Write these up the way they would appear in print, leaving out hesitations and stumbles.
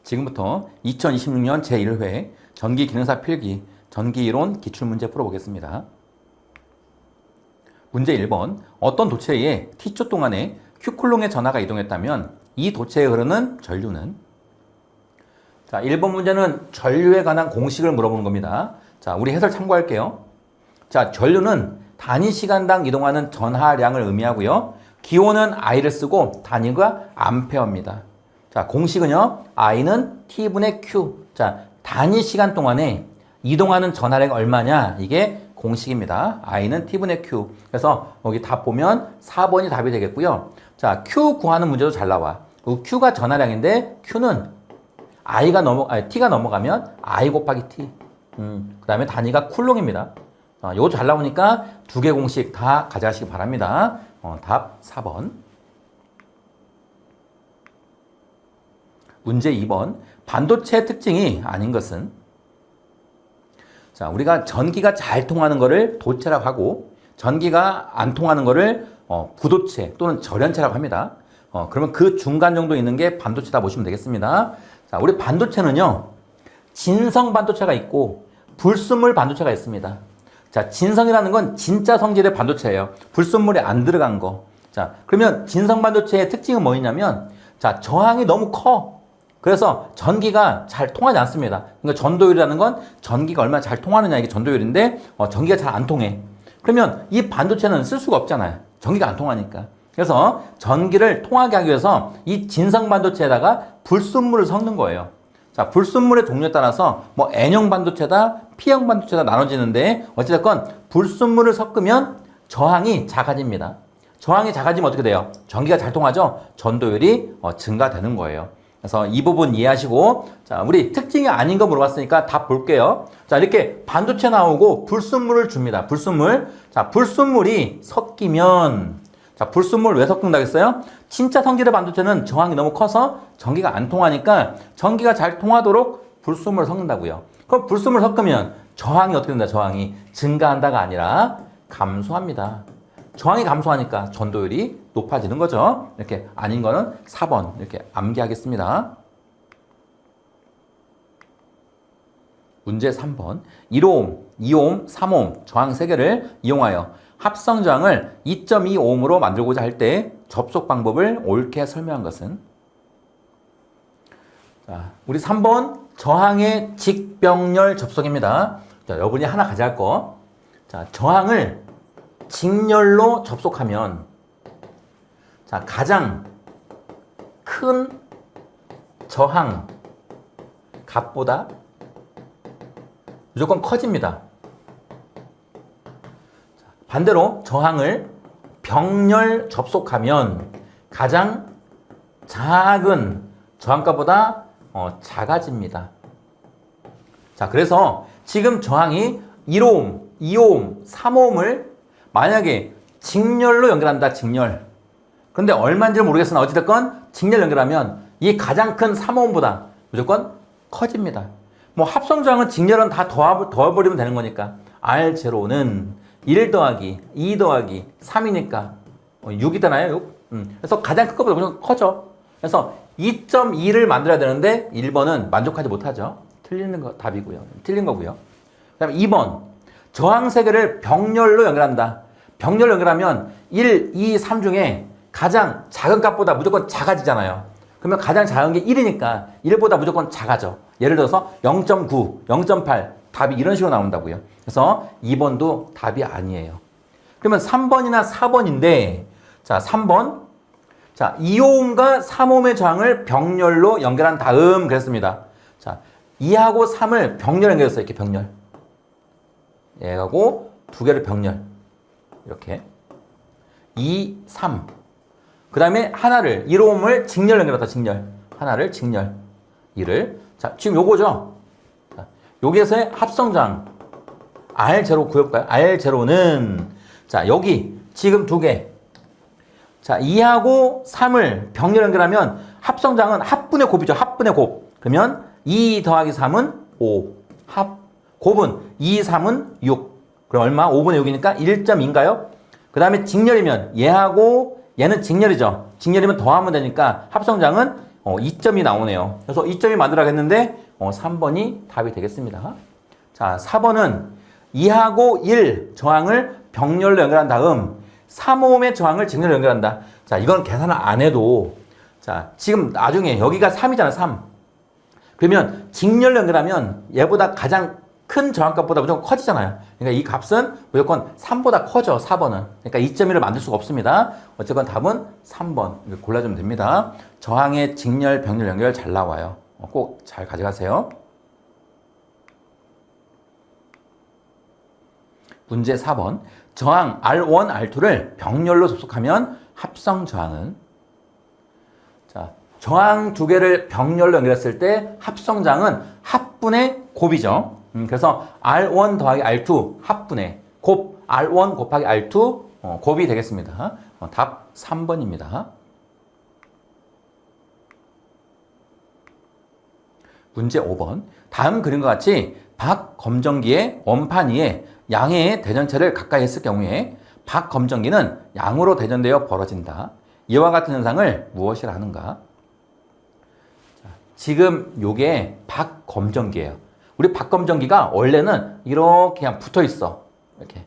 지금부터 2026년 제1회 전기기능사 필기 전기이론 기출문제 풀어보겠습니다. 문제 1번. 어떤 도체에 t초 동안에 Q쿨롱의 전하가 이동했다면 이 도체에 흐르는 전류는? 자, 1번 문제는 전류에 관한 공식을 물어보는 겁니다. 자, 우리 해설 참고할게요. 자, 전류는 단위 시간당 이동하는 전하량을 의미하고요. 기호는 I를 쓰고 단위가 암페어입니다. 자, 공식은요. I는 T분의 Q. 자, 단위 시간 동안에 이동하는 전하량이 얼마냐? 이게 공식입니다. I는 T분의 Q. 그래서 여기 답 보면 4번이 답이 되겠고요. 자, Q 구하는 문제도 잘 나와. Q가 전하량인데 Q는 T가 넘어가면 I 곱하기 T. 그 다음에 단위가 쿨롱입니다. 요거 잘 나오니까 두 개 공식 다 가져가시기 바랍니다. 답 4번. 문제 2번. 반도체의 특징이 아닌 것은? 자, 우리가 전기가 잘 통하는 거를 도체라고 하고 전기가 안 통하는 거를 부도체 또는 절연체라고 합니다. 그러면 그 중간 정도 있는 게 반도체다 보시면 되겠습니다. 자, 우리 반도체는요. 진성 반도체가 있고 불순물 반도체가 있습니다. 자, 진성이라는 건 진짜 성질의 반도체예요. 불순물이 안 들어간 거. 자, 그러면 진성 반도체의 특징은 뭐냐면 자, 저항이 너무 커. 그래서 전기가 잘 통하지 않습니다. 그러니까 전도율이라는 건 전기가 얼마나 잘 통하느냐 이게 전도율인데 전기가 잘 안 통해. 그러면 이 반도체는 쓸 수가 없잖아요. 전기가 안 통하니까. 그래서 전기를 통하게 하기 위해서 이 진성 반도체에다가 불순물을 섞는 거예요. 자, 불순물의 종류에 따라서 뭐 N형 반도체다, P형 반도체다 나눠지는데 어찌됐건 불순물을 섞으면 저항이 작아집니다. 저항이 작아지면 어떻게 돼요? 전기가 잘 통하죠? 전도율이 증가되는 거예요. 그래서 이 부분 이해하시고 자, 우리 특징이 아닌 거 물어봤으니까 답 볼게요. 자, 이렇게 반도체 나오고 불순물을 줍니다. 불순물. 자, 불순물이 섞이면 자, 불순물 왜 섞는다 했어요? 진짜 성질의 반도체는 저항이 너무 커서 전기가 안 통하니까 전기가 잘 통하도록 불순물을 섞는다고요. 그럼 불순물 섞으면 저항이 어떻게 된다? 저항이 증가한다가 아니라 감소합니다. 저항이 감소하니까 전도율이 높아지는 거죠. 이렇게 아닌 거는 4번 이렇게 암기하겠습니다. 문제 3번. 1오hm, 2오hm, 3오hm 저항 3개를 이용하여 합성 저항을 2.2ohm으로 만들고자 할 때 접속 방법을 옳게 설명한 것은? 자, 우리 3번 저항의 직병렬 접속입니다. 자, 여러분이 하나 가져갈 거. 자, 저항을 직렬로 접속하면 자, 가장 큰 저항 값보다 무조건 커집니다. 자, 반대로 저항을 병렬 접속하면 가장 작은 저항값보다 작아집니다. 자, 그래서 지금 저항이 1오hm, 2오hm, 3ohm을 만약에 직렬로 연결한다. 직렬. 근데 얼마인지 모르겠으나 어찌됐건 직렬 연결하면 이 가장 큰 3ohm보다 무조건 커집니다. 뭐 합성저항은 직렬은 다 더해버리면 되는 거니까 R0는 1 더하기 2 더하기 3이니까 6이잖아요. 6. 그래서 가장 큰 것보다 무조건 커져. 그래서 2.2를 만들어야 되는데 1번은 만족하지 못하죠. 틀리는 거 답이고요. 틀린 거고요. 그 다음에 2번. 저항 3개를 병렬로 연결한다. 병렬로 연결하면 1, 2, 3 중에 가장 작은 값보다 무조건 작아지잖아요. 그러면 가장 작은 게 1이니까 1보다 무조건 작아져. 예를 들어서 0.9, 0.8 답이 이런 식으로 나온다고요. 그래서 2번도 답이 아니에요. 그러면 3번이나 4번인데 자, 3번. 자, 2ohm과 3ohm의 저항을 병렬로 연결한 다음 그랬습니다. 자, 2하고 3을 병렬 연결했어요. 이렇게 병렬. 얘하고 두 개를 병렬. 이렇게. 2, 3. 그 다음에 하나를, 1ohm을 직렬 연결했다. 직렬. 하나를 직렬. 2를. 자, 지금 요거죠. 자, 여기에서의 합성저항. R0 구해볼까요? R0는 자, 여기 지금 두 개. 자, 2하고 3을 병렬 연결하면 합성장은 합분의 곱이죠. 합분의 곱. 그러면 2 더하기 3은 5. 곱은 2, 3은 6. 그럼 얼마? 5분의 6이니까 1.2인가요? 그 다음에 직렬이면 얘하고 얘는 직렬이죠. 직렬이면 더하면 되니까 합성장은 2점이 나오네요. 그래서 2점이 만들어야겠는데 3번이 답이 되겠습니다. 자, 4번은 2하고 1 저항을 병렬로 연결한 다음 3옴의 저항을 직렬로 연결한다. 자, 이건 계산을 안 해도 자, 지금 나중에 여기가 3이잖아, 3. 그러면 직렬로 연결하면 얘보다 가장 큰 저항값보다 무조건 커지잖아요. 그러니까 이 값은 무조건 3보다 커져, 4번은. 그러니까 2.1을 만들 수가 없습니다. 어쨌건 답은 3번. 이거 골라주면 됩니다. 저항의 직렬, 병렬 연결 잘 나와요. 꼭 잘 가져가세요. 문제 4번. 저항 R1, R2를 병렬로 접속하면 합성 저항은? 자, 저항 두 개를 병렬로 연결했을 때 합성장은 합분의 곱이죠. 그래서 R1 더하기 R2 합분의 곱 R1 곱하기 R2 곱이 되겠습니다. 답 3번입니다. 문제 5번. 다음 그림과 같이 박검정기의 원판 위에 양의 대전체를 가까이 했을 경우에 박검정기는 양으로 대전되어 벌어진다. 이와 같은 현상을 무엇이라 하는가? 자, 지금 요게 박검정기예요. 우리 박검정기가 원래는 이렇게 그냥 붙어 있어. 이렇게.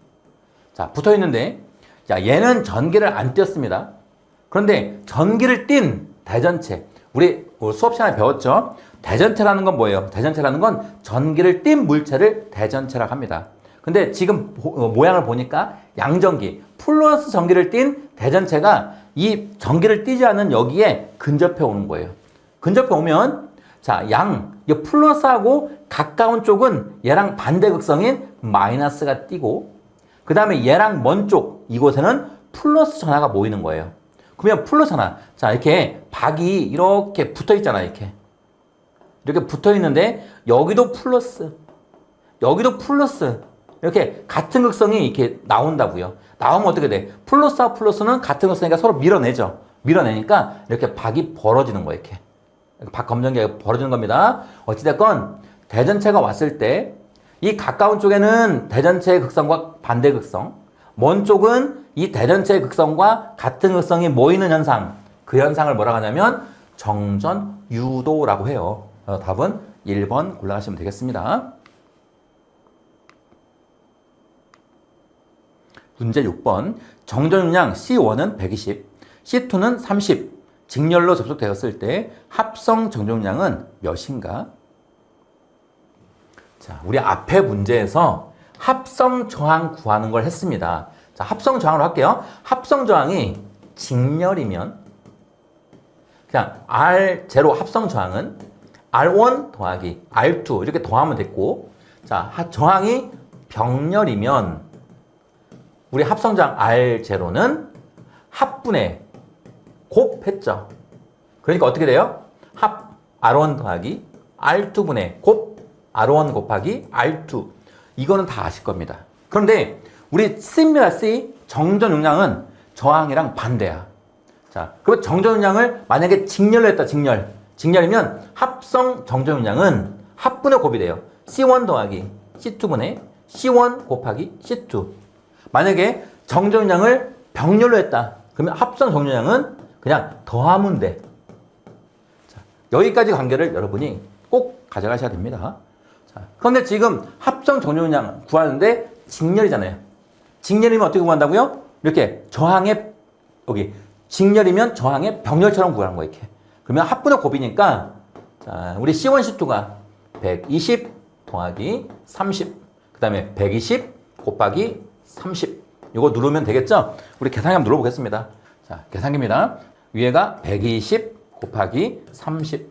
자, 붙어 있는데, 자, 얘는 전기를 안 띄었습니다. 그런데 전기를 띈 대전체. 우리 수업 시간에 배웠죠? 대전체라는 건 뭐예요? 대전체라는 건 전기를 띈 물체를 대전체라고 합니다. 근데 지금 모양을 보니까 양전기, 플러스 전기를 띤 대전체가 이 전기를 띄지 않은 여기에 근접해 오는 거예요. 근접해 오면 자, 이 플러스하고 가까운 쪽은 얘랑 반대 극성인 마이너스가 띄고 그 다음에 얘랑 먼 쪽 이곳에는 플러스 전하가 모이는 거예요. 그러면 플러스 전하. 자, 이렇게 박이 이렇게 붙어 있잖아요. 이렇게 붙어 있는데 여기도 플러스, 여기도 플러스. 이렇게 같은 극성이 이렇게 나온다고요. 나오면 어떻게 돼? 플러스와 플러스는 같은 극성이니까 서로 밀어내죠. 밀어내니까 이렇게 박이 벌어지는 거예요. 이렇게. 박 검정기가 벌어지는 겁니다. 어찌됐건 대전체가 왔을 때 이 가까운 쪽에는 대전체의 극성과 반대 극성, 먼 쪽은 이 대전체의 극성과 같은 극성이 모이는 현상, 그 현상을 뭐라고 하냐면 정전 유도라고 해요. 답은 1번 골라가시면 되겠습니다. 문제 6번. 정전용량 C1은 120, C2는 30. 직렬로 접속되었을 때 합성 정전용량은 몇인가? 자, 우리 앞에 문제에서 합성 저항 구하는 걸 했습니다. 자, 합성 저항으로 할게요. 합성 저항이 직렬이면 그냥 R0 합성 저항은 R1 더하기 R2 이렇게 더하면 됐고, 자, 저항이 병렬이면 우리 합성장 R0는 합분의 곱했죠. 그러니까 어떻게 돼요? 합 R1 더하기 R2분의 곱 R1 곱하기 R2. 이거는 다 아실 겁니다. 그런데 우리 C입니다. C. 정전 용량은 저항이랑 반대야. 자, 그럼 정전 용량을 만약에 직렬로 했다. 직렬이면 합성 정전 용량은 합분의 곱이 돼요. C1 더하기 C2분의 C1 곱하기 C2. 만약에 정전량을 병렬로 했다. 그러면 합성 정전량은 그냥 더하면 돼. 자, 여기까지 관계를 여러분이 꼭 가져가셔야 됩니다. 자, 그런데 지금 합성 정전량 구하는데 직렬이잖아요. 직렬이면 어떻게 구한다고요? 이렇게 저항의 여기 직렬이면 저항의 병렬처럼 구하는 거예요. 이렇게. 그러면 합분의 곱이니까 자, 우리 C1, C2가 120 더하기 30. 그 다음에 120 곱하기 30. 이거 누르면 되겠죠? 우리 계산기 한번 눌러보겠습니다. 자, 계산기입니다. 위에가 120 곱하기 30.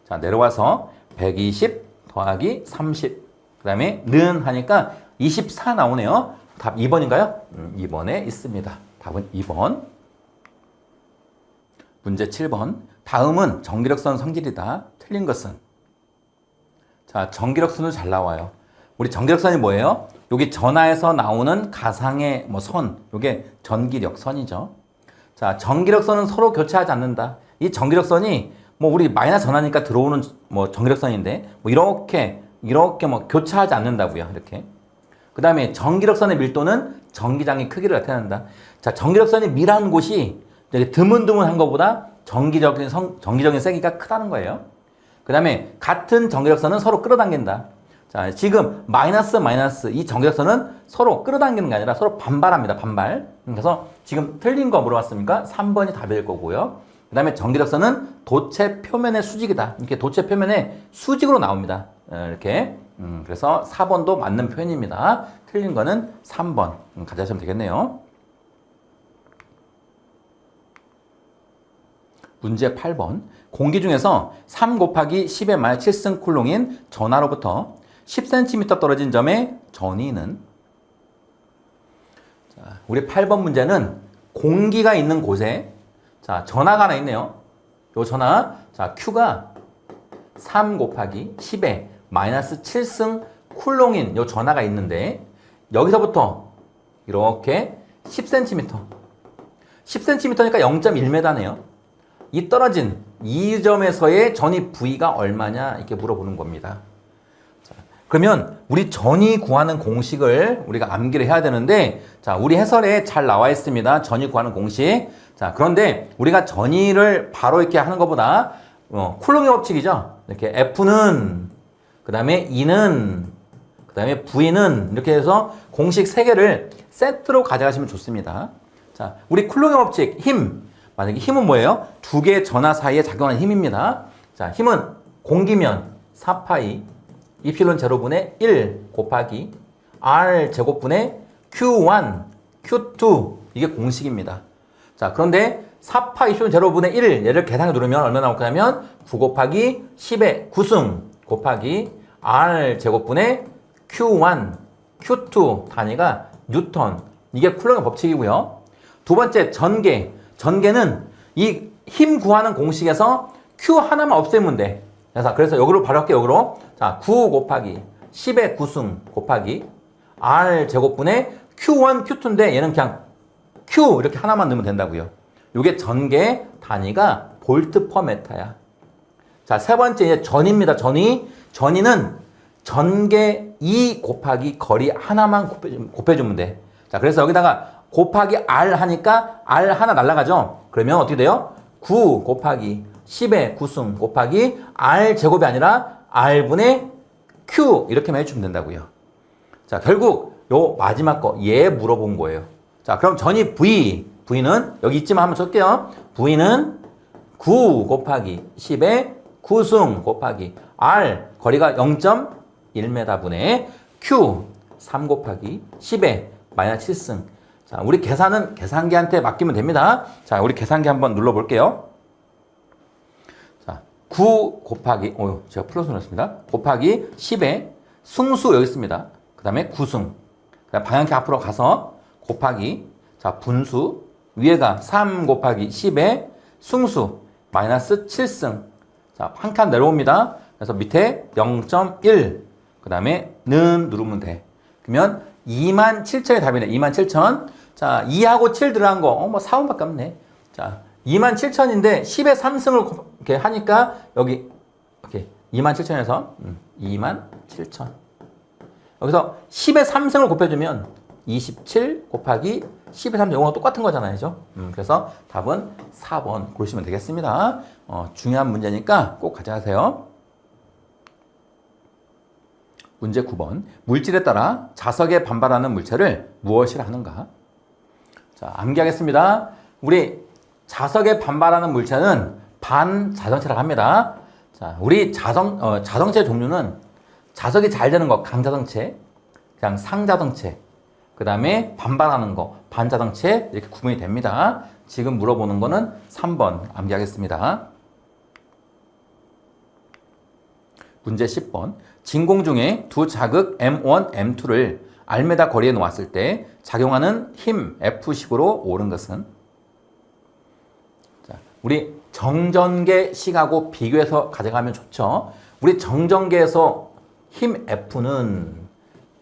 자, 내려와서 120 더하기 30. 그 다음에 는 하니까 24 나오네요. 답 2번인가요? 2번에 있습니다. 답은 2번. 문제 7번. 다음은 전기력선 성질이다. 틀린 것은? 자, 전기력선도 잘 나와요. 우리 전기력선이 뭐예요? 여기 전하에서 나오는 가상의 선, 요게 전기력선이죠. 자, 전기력선은 서로 교차하지 않는다. 이 전기력선이 우리 마이너스 전하니까 들어오는 전기력선인데 이렇게 교차하지 않는다고요. 이렇게. 그 다음에 전기력선의 밀도는 전기장의 크기를 나타낸다. 자, 전기력선이 밀한 곳이 되게 드문드문한 것보다 전기적인 세기가 크다는 거예요. 그 다음에 같은 전기력선은 서로 끌어당긴다. 자, 지금 마이너스 이 전기력선은 서로 끌어당기는 게 아니라 서로 반발합니다. 반발. 그래서 지금 틀린 거 물어봤으니까 3번이 답일 거고요. 그 다음에 전기력선은 도체 표면의 수직이다. 이렇게 도체 표면의 수직으로 나옵니다. 이렇게. 그래서 4번도 맞는 표현입니다. 틀린 거는 3번 가져가시면 되겠네요. 문제 8번. 공기 중에서 3 곱하기 10의 마이너스 7승 쿨롱인 전하로부터 10cm 떨어진 점의 전위는, 자, 우리 8번 문제는 공기가 있는 곳에, 자, 전하가 하나 있네요. 요 전하, 자, Q가 3 곱하기 10의 마이너스 7승 쿨롱인 요 전하가 있는데, 여기서부터 이렇게 10cm, 10cm니까 0.1m네요. 이 떨어진 이 점에서의 전위 V가 얼마냐 이렇게 물어보는 겁니다. 자, 그러면 우리 전위 구하는 공식을 우리가 암기를 해야 되는데, 자, 우리 해설에 잘 나와 있습니다. 전위 구하는 공식. 자, 그런데 우리가 전위를 바로 이렇게 하는 것보다 쿨롱의 법칙이죠. 이렇게 F는, 그 다음에 E는, 그 다음에 V는 이렇게 해서 공식 3개를 세트로 가져가시면 좋습니다. 자, 우리 쿨롱의 법칙, 힘. 만약에 힘은 뭐예요? 두 개의 전하 사이에 작용하는 힘입니다. 자, 힘은 공기면 4파이 이필론 제로분의 1 곱하기 R 제곱분의 Q1, Q2 이게 공식입니다. 자, 그런데 4파 이필론 제로분의 1 얘를 계산해 두르면 얼마나 나올 거냐면 9 곱하기 10의 9승 곱하기 R 제곱분의 Q1, Q2 단위가 뉴턴. 이게 쿨롱의 법칙이고요. 두 번째 전개. 전개는 이 힘 구하는 공식에서 Q 하나만 없애면 돼. 그래서 여기로 바로 할게요. 여기로. 자, 9 곱하기 10의 9승 곱하기 R 제곱분의 Q1, Q2인데 얘는 그냥 Q 이렇게 하나만 넣으면 된다고요. 이게 전개 단위가 볼트 퍼 메타야. 자, 세 번째 이제 전위입니다. 전위는 전개 2 곱하기 거리 하나만 곱해주면 돼. 자, 그래서 여기다가 곱하기 R 하니까 R 하나 날라가죠? 그러면 어떻게 돼요? 9 곱하기 10의 9승 곱하기 R 제곱이 아니라 R분의 Q 이렇게만 해주면 된다고요. 자, 결국 요 마지막 거 얘 물어본 거예요. 자, 그럼 전위 V는 여기 있지만 한번 칠게요. V는 9 곱하기 10의 9승 곱하기 R 거리가 0.1m 분의 Q 3 곱하기 10의 마이너스 7승. 자, 우리 계산은 계산기한테 맡기면 됩니다. 자, 우리 계산기 한번 눌러볼게요. 자, 9 곱하기, 제가 플러스 넣었습니다. 곱하기 10에 승수 여기 있습니다. 그 다음에 9승. 방향키 앞으로 가서 곱하기, 자, 분수. 위에가 3 곱하기 10에 승수 마이너스 7승. 자, 한 칸 내려옵니다. 그래서 밑에 0.1. 그 다음에 는 누르면 돼. 그러면 27,000이 답이네. 27,000. 자, 2하고 7 들어간 거, 4원밖에 없네. 자, 27,000인데 10에 3승을 이렇게 하니까 여기, 이렇게 27,000에서 27,000. 여기서 10에 3승을 곱해주면 27 곱하기 10에 3승. 이거 똑같은 거잖아요. 그죠? 그래서 답은 4번 고르시면 되겠습니다. 중요한 문제니까 꼭 가져가세요. 문제 9번. 물질에 따라 자석에 반발하는 물체를 무엇이라 하는가? 자, 암기하겠습니다. 우리 자석에 반발하는 물체는 반자성체라고 합니다. 자, 우리 자성체 종류는 자석이 잘 되는 거 강자성체, 그냥 상자성체, 그 다음에 반발하는 거 반자성체 이렇게 구분이 됩니다. 지금 물어보는 거는 3번 암기하겠습니다. 문제 10번. 진공 중에 두 자극 M1, M2를 Rm 거리에 놓았을 때 작용하는 힘 F식으로 오른 것은? 자, 우리 정전계식하고 비교해서 가져가면 좋죠. 우리 정전계에서 힘 F는,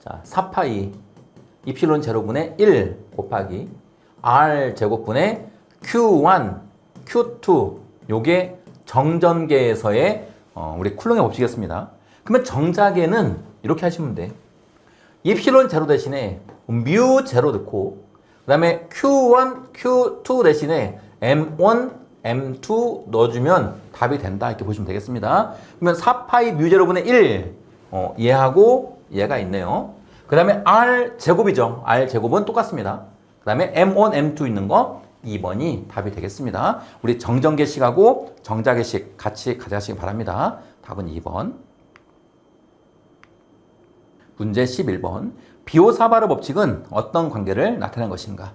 자, 4파이 이필론 제로분의 1 곱하기 R 제곱분의 Q1, Q2 요게 정전계에서의 우리 쿨롱의 법칙이었습니다. 그러면 정자계는 이렇게 하시면 돼. 입실론 제로 대신에 뮤 제로 넣고 그 다음에 Q1, Q2 대신에 M1, M2 넣어주면 답이 된다 이렇게 보시면 되겠습니다. 그러면 4파이 뮤 제로분의 1 얘하고 얘가 있네요. 그 다음에 R 제곱이죠. R 제곱은 똑같습니다. 그 다음에 M1, M2 있는 거 2번이 답이 되겠습니다. 우리 정정계식하고 정자계식 같이 가져가시기 바랍니다. 답은 2번. 문제 11번. 비오사바르 법칙은 어떤 관계를 나타낸 것인가?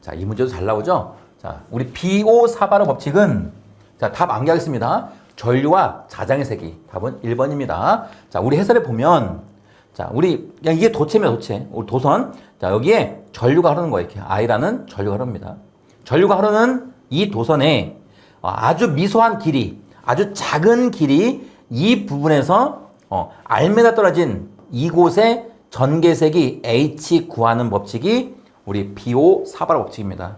자, 이 문제도 잘 나오죠? 자, 우리 비오사바르 법칙은 자, 답 암기하겠습니다. 전류와 자장의 세기. 답은 1번입니다. 자, 우리 해설에 보면 자, 우리 그냥 이게 도체입니다, 도체. 우리 도선. 자, 여기에 전류가 흐르는 거예요. 이렇게 I라는 전류가 흐릅니다. 전류가 흐르는 이 도선에 아주 미소한 길이, 아주 작은 길이 이 부분에서 Rm 떨어진 이곳의 전개색이 H 구하는 법칙이 우리 비오사바르 법칙입니다.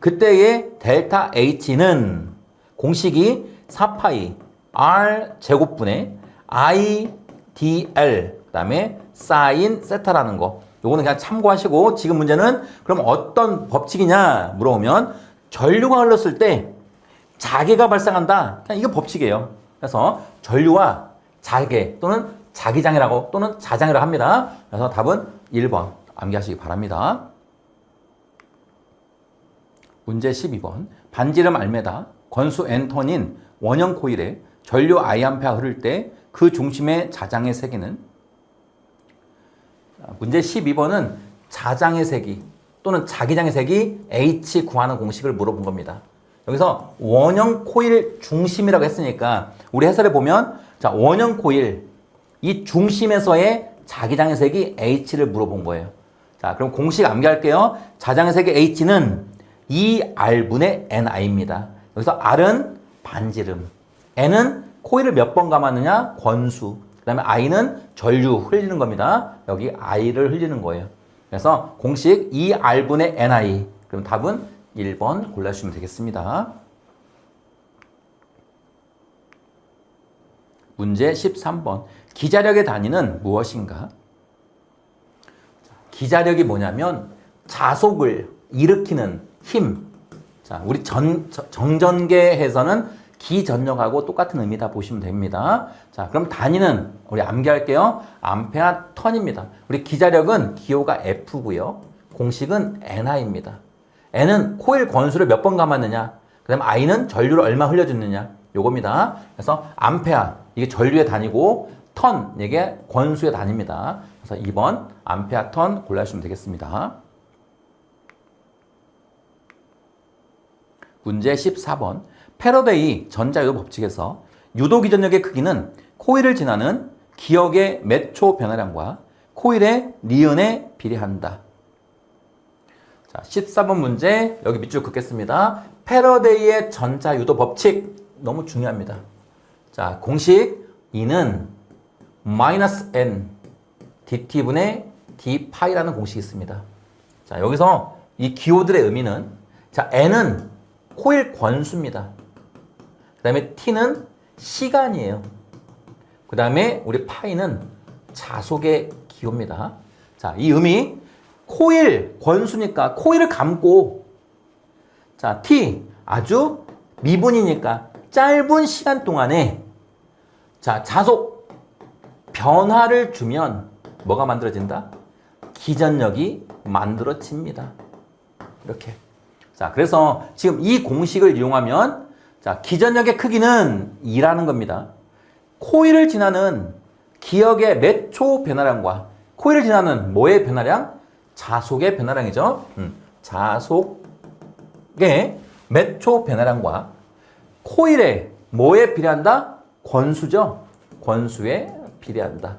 그때의 델타 H는 공식이 4파이 R 제곱분의 IDL 그 다음에 사인 세타라는 거. 요거는 그냥 참고하시고 지금 문제는 그럼 어떤 법칙이냐 물어보면 전류가 흘렀을 때 자개가 발생한다. 그냥 이게 법칙이에요. 그래서 전류와 자개 또는 자기장이라고 또는 자장이라고 합니다. 그래서 답은 1번 암기하시기 바랍니다. 문제 12번. 반지름 알메다 건수 N턴인 원형 코일에 전류 I암페어 흐를 때 그 중심의 자장의 세기는 문제 12번은 자장의 세기 또는 자기장의 세기 H 구하는 공식을 물어본 겁니다. 여기서 원형 코일 중심이라고 했으니까 우리 해설에 보면 자, 원형 코일 이 중심에서의 자기장의 색이 H를 물어본 거예요. 자, 그럼 공식 암기할게요. 자장의 색의 H는 2R분의 NI입니다. 여기서 R은 반지름, N은 코일을 몇 번 감았느냐? 권수. 그 다음에 I는 전류 흘리는 겁니다. 여기 I를 흘리는 거예요. 그래서 공식 2R분의 NI. 그럼 답은 1번 골라주시면 되겠습니다. 문제 13번. 기자력의 단위는 무엇인가? 기자력이 뭐냐면 자속을 일으키는 힘. 자, 우리 정전계에서는 기전력하고 똑같은 의미다 보시면 됩니다. 자, 그럼 단위는 우리 암기할게요. 암페어 턴입니다. 우리 기자력은 기호가 F고요. 공식은 NI입니다. N은 코일 권수를 몇 번 감았느냐. 그 다음에 I는 전류를 얼마 흘려줬느냐. 요겁니다. 그래서 암페어, 이게 전류의 단위고 턴, 이게 권수의 단위입니다. 그래서 2번 암페어 턴 골라주시면 되겠습니다. 문제 14번. 패러데이 전자유도 법칙에서 유도 기전력의 크기는 코일을 지나는 기역의 매초 변화량과 코일의 니은에 비례한다. 자, 14번 문제 여기 밑줄 긋겠습니다. 패러데이의 전자유도 법칙 너무 중요합니다. 자, 공식 E는 -n dt분의 d파이라는 공식이 있습니다. 자, 여기서 이 기호들의 의미는 자, n은 코일 권수입니다. 그 다음에 t는 시간이에요. 그 다음에 우리 파이는 자속의 기호입니다. 자, 이 의미 코일 권수니까 코일을 감고 자, t 아주 미분이니까 짧은 시간 동안에 자, 자속 변화를 주면 뭐가 만들어진다? 기전력이 만들어집니다. 이렇게. 자, 그래서 지금 이 공식을 이용하면 자, 기전력의 크기는 2라는 겁니다. 코일을 지나는 기역의 매초 변화량과 코일을 지나는 뭐의 변화량? 자속의 변화량이죠. 자속의 매초 변화량과 코일의 뭐에 비례한다? 권수죠. 권수에 비례한다.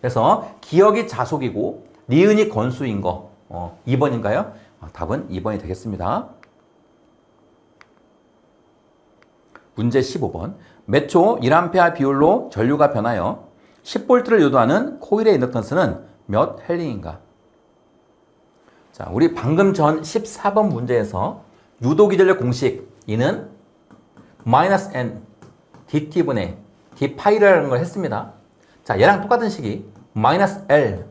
그래서 기역이 자속이고 니은이 권수인 거 2번인가요? 답은 2번이 되겠습니다. 문제 15번. 매초 1A 비율로 전류가 변하여 10V를 유도하는 코일의 인덕턴스는 몇 헬링인가? 자, 우리 방금 전 14번 문제에서 유도기전력 공식 이는 -n dt분의 d파이라는 걸 했습니다. 자, 얘랑 똑같은 식이 -l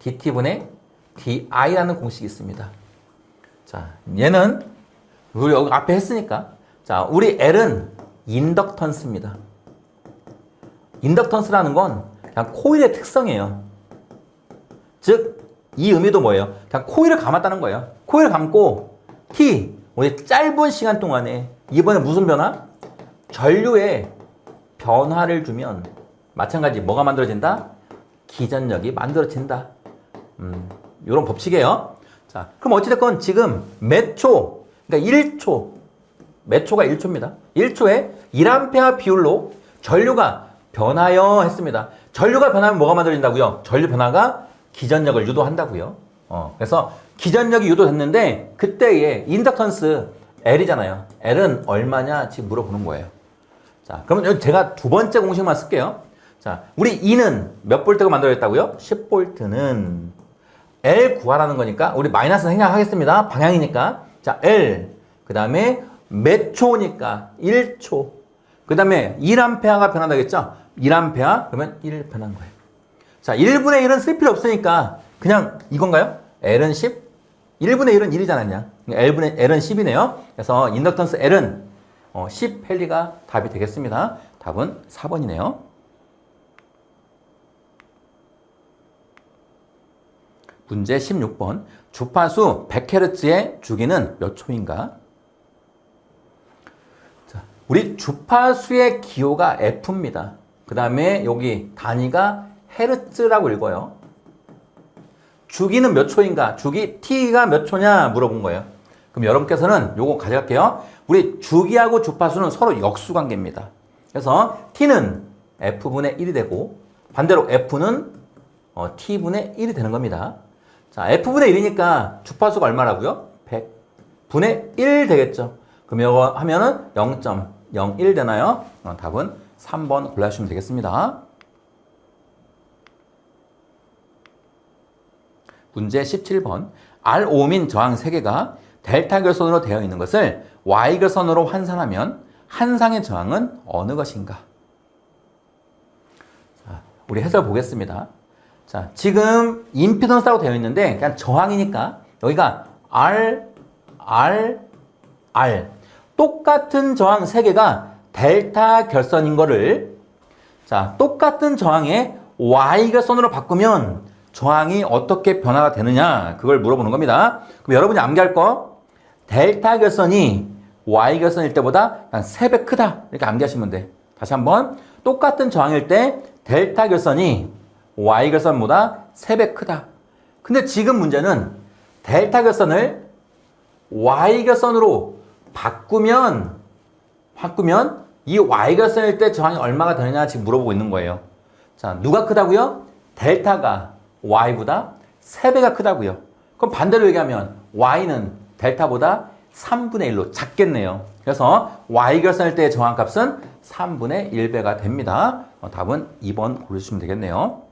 dt분의 di라는 공식이 있습니다. 자, 얘는 우리 여기 앞에 했으니까 자, 우리 L은 인덕턴스입니다. 인덕턴스라는 건 그냥 코일의 특성이에요. 즉, 이 의미도 뭐예요? 그냥 코일을 감았다는 거예요. 코일을 감고 T, 우리 짧은 시간 동안에 이번에 무슨 변화? 전류에 변화를 주면 마찬가지 뭐가 만들어진다? 기전력이 만들어진다. 이런 법칙이에요. 자, 그럼 어찌됐건 지금 몇 초, 그러니까 1초, 몇 초가 1초입니다. 1초에 1A 비율로 전류가 변하여 했습니다. 전류가 변하면 뭐가 만들어진다고요? 전류 변화가 기전력을 유도한다고요. 그래서 기전력이 유도됐는데 그때의 인덕턴스 L이잖아요. L은 얼마냐 지금 물어보는 거예요. 자, 그러면 여기 제가 두 번째 공식만 쓸게요. 자, 우리 E는 몇 볼트가 만들어졌다고요? 10볼트는 L 구하라는 거니까 우리 마이너스 생략하겠습니다. 방향이니까. 자, L. 그 다음에 몇 초니까 1초. 그 다음에 1A가 변한다겠죠? 1A 그러면 1 변한 거예요. 자, 1분의 1은 쓸 필요 없으니까 그냥 이건가요? L은 10, 1분의 1은 1이잖아요. 그냥. L은 10이네요. 그래서 인덕턴스 L은 10헬리가 답이 되겠습니다. 답은 4번이네요. 문제 16번. 주파수 100Hz의 주기는 몇 초인가? 자, 우리 주파수의 기호가 F입니다. 그 다음에 여기 단위가 헤르츠라고 읽어요. 주기는 몇 초인가? 주기 T가 몇 초냐 물어본 거예요. 그럼 여러분께서는 요거 가져갈게요. 우리 주기하고 주파수는 서로 역수관계입니다. 그래서 T는 F분의 1이 되고 반대로 F는 T분의 1이 되는 겁니다. 자, F분의 1이니까 주파수가 얼마라고요? 100분의 1 되겠죠. 그럼 이거 하면은 0.01 되나요? 답은 3번 골라주시면 되겠습니다. 문제 17번. R5민 저항 3개가 델타 결선으로 되어 있는 것을 Y 결선으로 환산하면 한 상의 저항은 어느 것인가? 자, 우리 해설 보겠습니다. 자, 지금 임피던스라고 되어 있는데 그냥 저항이니까 여기가 R. 똑같은 저항 3개가 델타 결선인 거를 자, 똑같은 저항에 Y 결선으로 바꾸면 저항이 어떻게 변화가 되느냐 그걸 물어보는 겁니다. 그럼 여러분이 암기할 거 델타 결선이 Y 결선일 때보다 한 3배 크다 이렇게 암기하시면 돼. 다시 한번 똑같은 저항일 때 델타 결선이 Y 결선보다 3배 크다. 근데 지금 문제는 델타 결선을 Y 결선으로 바꾸면 이 Y 결선일 때 저항이 얼마가 되느냐 지금 물어보고 있는 거예요. 자, 누가 크다고요? 델타가 Y보다 3배가 크다고요. 그럼 반대로 얘기하면 Y는 델타보다 3분의 1로 작겠네요. 그래서 Y 결선일 때의 저항값은 3분의 1배가 됩니다. 답은 2번 고르시면 되겠네요.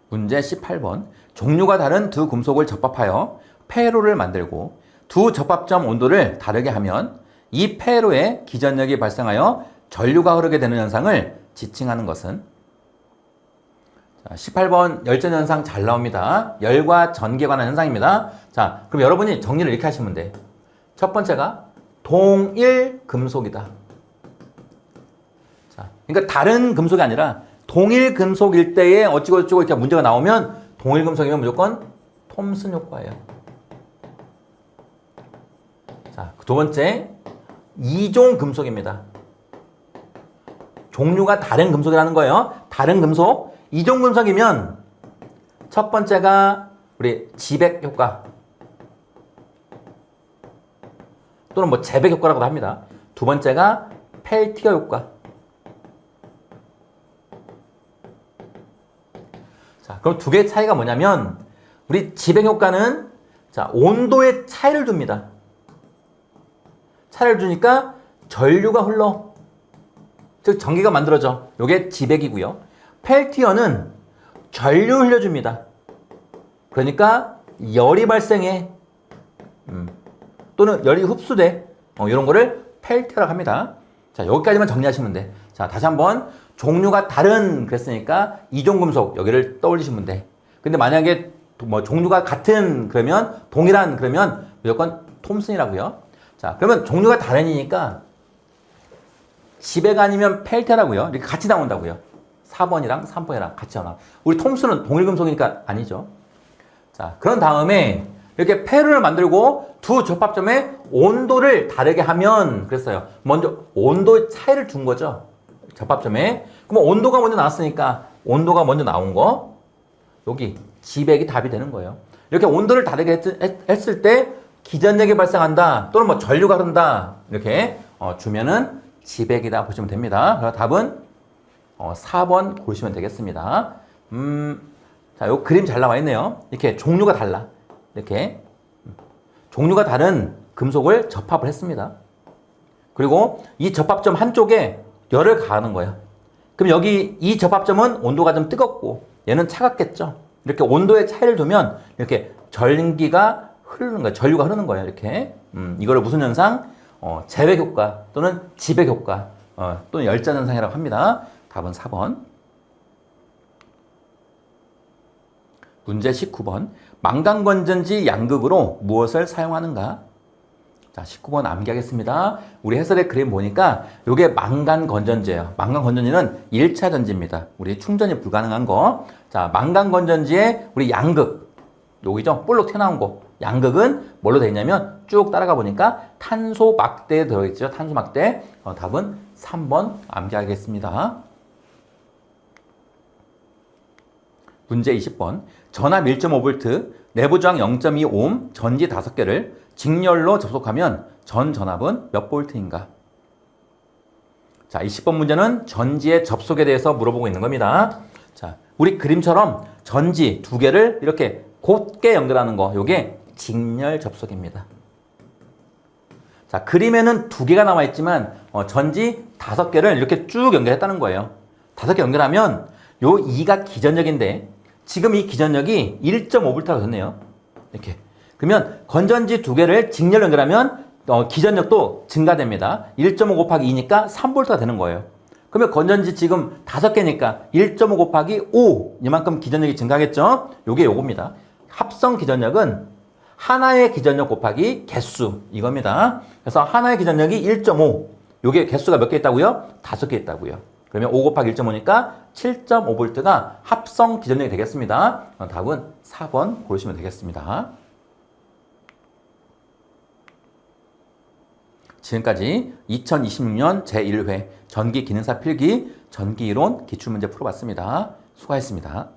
문제 18번. 종류가 다른 두 금속을 접합하여 폐로를 만들고 두 접합점 온도를 다르게 하면 이 폐로에 기전력이 발생하여 전류가 흐르게 되는 현상을 지칭하는 것은? 자, 18번 열전현상 잘 나옵니다. 열과 전기에 관한 현상입니다. 자, 그럼 여러분이 정리를 이렇게 하시면 돼. 첫 번째가 동일 금속이다. 자, 그러니까 다른 금속이 아니라 동일 금속일 때에 어찌고저찌고 이렇게 문제가 나오면 동일 금속이면 무조건 톰슨 효과예요. 자, 두 번째 이종 금속입니다. 종류가 다른 금속이라는 거예요. 다른 금속. 이종 금속이면 첫 번째가 우리 지백 효과 또는 뭐 재백 효과라고도 합니다. 두 번째가 펠티어 효과. 자, 그럼 두 개의 차이가 뭐냐면 우리 지백 효과는 자, 온도의 차이를 줍니다. 차이를 주니까 전류가 흘러. 즉 전기가 만들어져. 요게 지백이고요. 펠티어는 전류 흘려줍니다. 그러니까 열이 발생해. 또는 열이 흡수돼. 이런 거를 펠티어라고 합니다. 자, 여기까지만 정리하시면 돼. 자, 다시 한번 종류가 다른 그랬으니까 이종금속 여기를 떠올리시면 돼. 근데 만약에 뭐 종류가 같은 그러면 동일한 그러면 무조건 톰슨이라고요. 자, 그러면 종류가 다른이니까 지백 아니면 펠테라고요. 이렇게 같이 나온다고요. 4번이랑 3번이랑 같이 나와. 우리 톰슨은 동일금속이니까 아니죠. 자, 그런 다음에 이렇게 폐를 만들고 두 접합점의 온도를 다르게 하면 그랬어요. 먼저 온도 차이를 준 거죠. 접합점에. 그럼 온도가 먼저 나왔으니까 온도가 먼저 나온 거 여기 지백이 답이 되는 거예요. 이렇게 온도를 다르게 했을 때 기전력이 발생한다 또는 뭐 전류가 흐른다 이렇게 주면은 지백이다 보시면 됩니다. 그래서 답은 4번 보시면 되겠습니다. 자, 요 그림 잘 나와 있네요. 이렇게 종류가 달라. 이렇게 종류가 다른 금속을 접합을 했습니다. 그리고 이 접합점 한쪽에 열을 가하는 거예요. 그럼 여기 이 접합점은 온도가 좀 뜨겁고 얘는 차갑겠죠. 이렇게 온도의 차이를 두면 이렇게 전기가 흐르는 거예요. 전류가 흐르는 거예요. 이렇게 이거를 무슨 현상? 제백 효과 또는 지백 효과 또는 열전 현상이라고 합니다. 답은 4번. 문제 19번. 망간건전지 양극으로 무엇을 사용하는가? 자, 19번 암기하겠습니다. 우리 해설의 그림 보니까 이게 망간건전지예요. 망간건전지는 1차 전지입니다. 우리 충전이 불가능한 거. 자, 망간건전지에 우리 양극, 여기죠? 볼록 튀어나온 거. 양극은 뭘로 되어 있냐면 쭉 따라가 보니까 탄소 막대에 들어있죠. 탄소 막대. 답은 3번 암기하겠습니다. 문제 20번. 전압 1.5V, 내부 저항 0.2오hm, 전지 5개를 직렬로 접속하면 전 전압은 몇 볼트인가? 자, 20번 문제는 전지의 접속에 대해서 물어보고 있는 겁니다. 자, 우리 그림처럼 전지 2개를 이렇게 곧게 연결하는 거, 요게 직렬 접속입니다. 자, 그림에는 2개가 나와 있지만 전지 5개를 이렇게 쭉 연결했다는 거예요. 5개 연결하면 요 2가 기전력인데 지금 이 기전력이 1.5V라고 됐네요. 이렇게. 그러면 건전지 2개를 직렬 연결하면 기전력도 증가됩니다. 1.5 곱하기 2니까 3V가 되는 거예요. 그러면 건전지 지금 5개니까 1.5 곱하기 5 이만큼 기전력이 증가하겠죠? 요게 요겁니다. 합성 기전력은 하나의 기전력 곱하기 개수 이겁니다. 그래서 하나의 기전력이 1.5 요게 개수가 몇 개 있다고요? 5개 있다고요. 그러면 5 곱하기 1.5니까 7.5V가 합성 기전력이 되겠습니다. 답은 4번 고르시면 되겠습니다. 지금까지 2026년 제1회 전기기능사 필기 전기이론 기출문제 풀어봤습니다. 수고하셨습니다.